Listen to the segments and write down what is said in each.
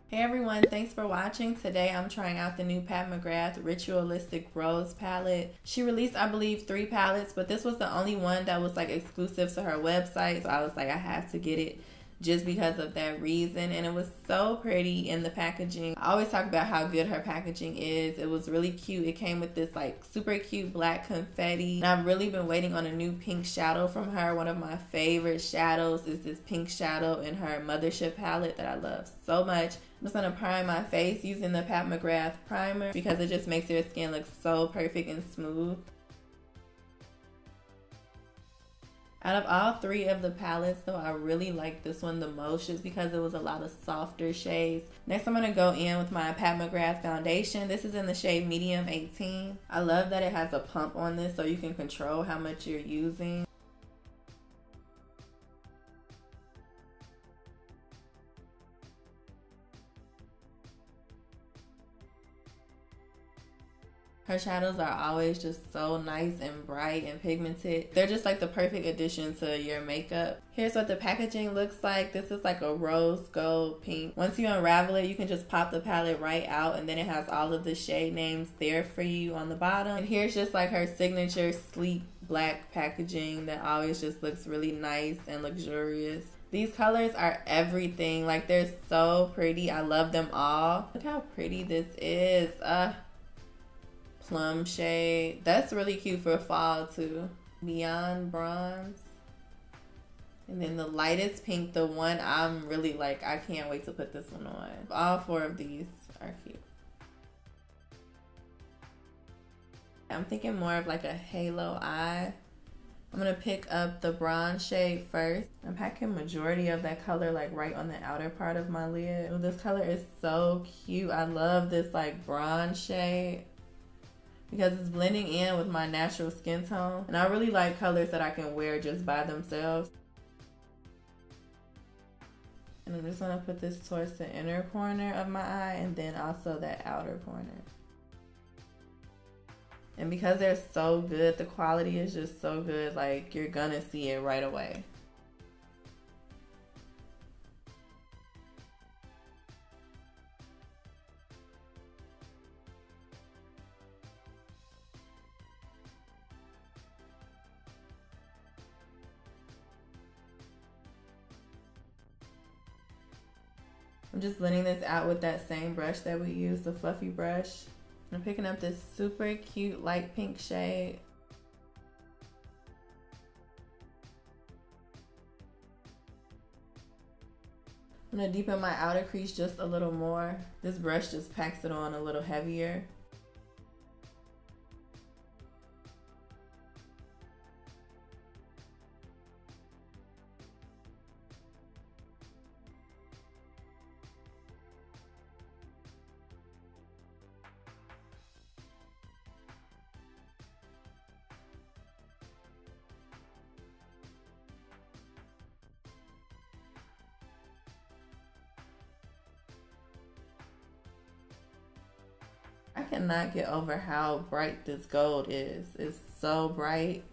Hey everyone, thanks for watching. Today I'm trying out the new Pat McGrath Ritualistic Rose palette. She released, I believe, 3 palettes, but this was the only one that was like exclusive to her website. So I was like, I have to get it just because of that reason. And it was so pretty in the packaging. I always talk about how good her packaging is. It was really cute. It came with this like super cute black confetti. And I've really been waiting on a new pink shadow from her. One of my favorite shadows is this pink shadow in her Mothership palette that I love so much. I'm just going to prime my face using the Pat McGrath Primer because it just makes your skin look so perfect and smooth. Out of all 3 of the palettes, though, I really like this one the most just because it was a lot of softer shades. Next, I'm going to go in with my Pat McGrath foundation. This is in the shade Medium 18. I love that it has a pump on this so you can control how much you're using. Her shadows are always just so nice and bright and pigmented. They're just like the perfect addition to your makeup. Here's what the packaging looks like. This is like a rose gold pink. Once you unravel it, you can just pop the palette right out, and then it has all of the shade names there for you on the bottom. And here's just like her signature sleek black packaging that always just looks really nice and luxurious. These colors are everything. Like, they're so pretty. I love them all. Look how pretty this is. Plum shade. That's really cute for fall too. Neon bronze. And then the lightest pink, the one I'm really like, I can't wait to put this one on. All 4 of these are cute. I'm thinking more of like a halo eye. I'm gonna pick up the bronze shade first. I'm packing majority of that color like right on the outer part of my lid. Ooh, this color is so cute. I love this like bronze shade because it's blending in with my natural skin tone. And I really like colors that I can wear just by themselves. And I'm just gonna put this towards the inner corner of my eye and then also that outer corner. And because they're so good, the quality is just so good, like you're gonna see it right away. I'm just blending this out with that same brush that we used, the fluffy brush. I'm picking up this super cute light pink shade. I'm gonna deepen my outer crease just a little more. This brush just packs it on a little heavier. I cannot get over how bright this gold is. It's so bright.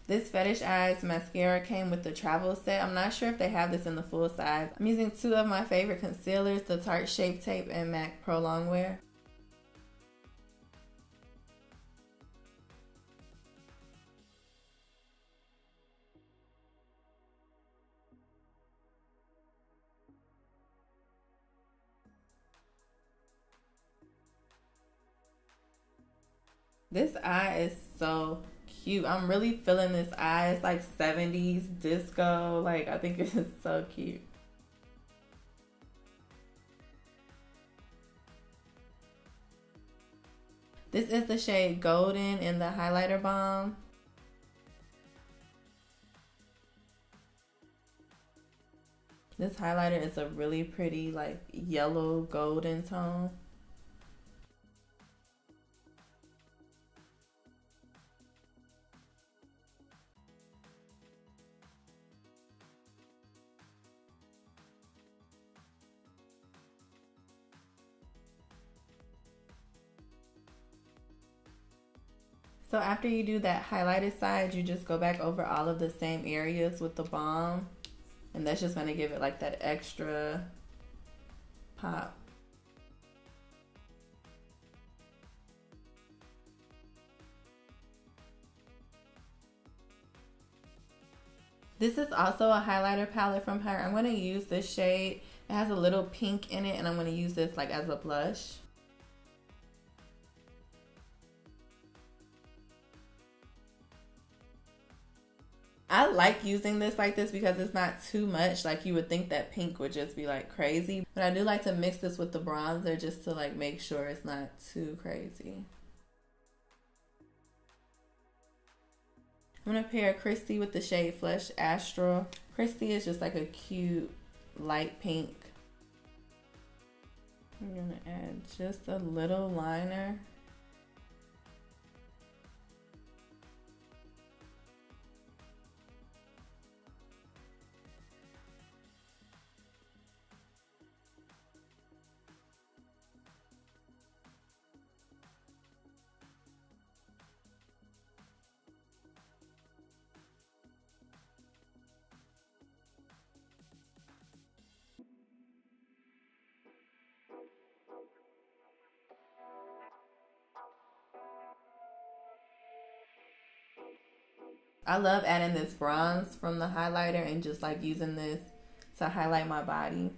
This Fetish Eyes mascara came with the travel set. I'm not sure if they have this in the full size. I'm using 2 of my favorite concealers, the Tarte Shape Tape and MAC Pro Longwear. This eye is so cute. I'm really feeling this eye. It's like 70s disco. Like, I think it's so cute. This is the shade Golden in the highlighter balm. This highlighter is a really pretty like yellow golden tone. So after you do that highlighted side, you just go back over all of the same areas with the balm. And that's just going to give it like that extra pop. This is also a highlighter palette from her. I'm going to use this shade. It has a little pink in it, and I'm going to use this like as a blush. I like using this like this because it's not too much. Like you would think that pink would just be like crazy. But I do like to mix this with the bronzer just to like make sure it's not too crazy. I'm going to pair Christy with the shade Blitz Astral. Christy is just like a cute light pink. I'm going to add just a little liner. I love adding this bronze from the highlighter and just like using this to highlight my body.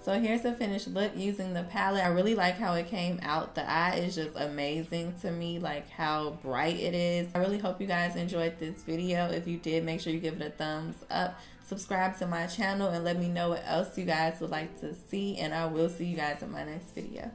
So here's the finished look using the palette. I really like how it came out. The eye is just amazing to me, like how bright it is. I really hope you guys enjoyed this video. If you did, make sure you give it a thumbs up. Subscribe to my channel and let me know what else you guys would like to see. And I will see you guys in my next video.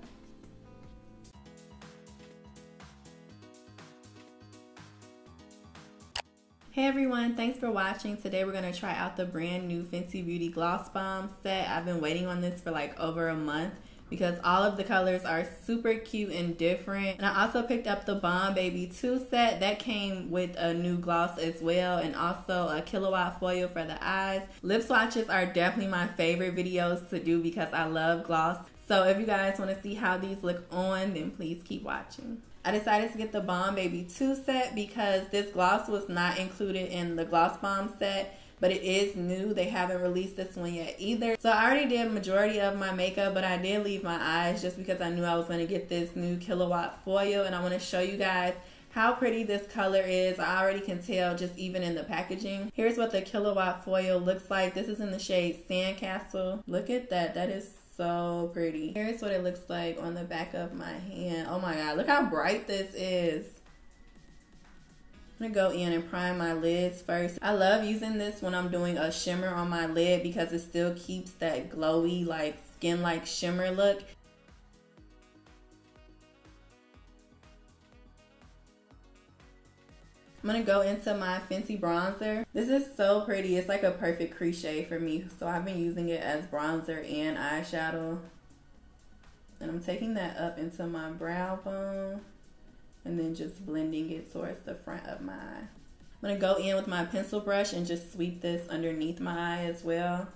Hey everyone, thanks for watching. Today we're going to try out the brand new Fenty Beauty Gloss Bomb set. I've been waiting on this for like over a month because all of the colors are super cute and different. And I also picked up the Bomb Baby 2 set. That came with a new gloss as well, and also a kilowatt foil for the eyes. Lip swatches are definitely my favorite videos to do because I love gloss. So if you guys want to see how these look on, then please keep watching. I decided to get the Bomb Baby 2 set because this gloss was not included in the Gloss Bomb set, but it is new. They haven't released this one yet either. So I already did majority of my makeup, but I did leave my eyes just because I knew I was going to get this new kilowatt foil, and I want to show you guys how pretty this color is. I already can tell just even in the packaging. Here's what the kilowatt foil looks like. This is in the shade Sandcastle. Look at that. That is so pretty. Here's what it looks like on the back of my hand. Oh my god, look how bright this is. I'm gonna go in and prime my lids first. I love using this when I'm doing a shimmer on my lid because it still keeps that glowy, like skin-like shimmer look. I'm going to go into my Fenty bronzer. This is so pretty. It's like a perfect crease shade for me. So I've been using it as bronzer and eyeshadow. And I'm taking that up into my brow bone and then just blending it towards the front of my eye. I'm going to go in with my pencil brush and just sweep this underneath my eye as well.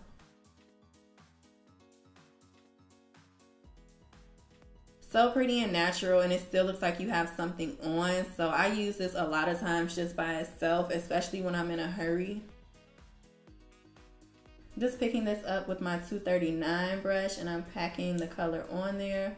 So pretty and natural, and it still looks like you have something on. So I use this a lot of times just by itself, especially when I'm in a hurry. Just picking this up with my 239 brush, and I'm packing the color on there.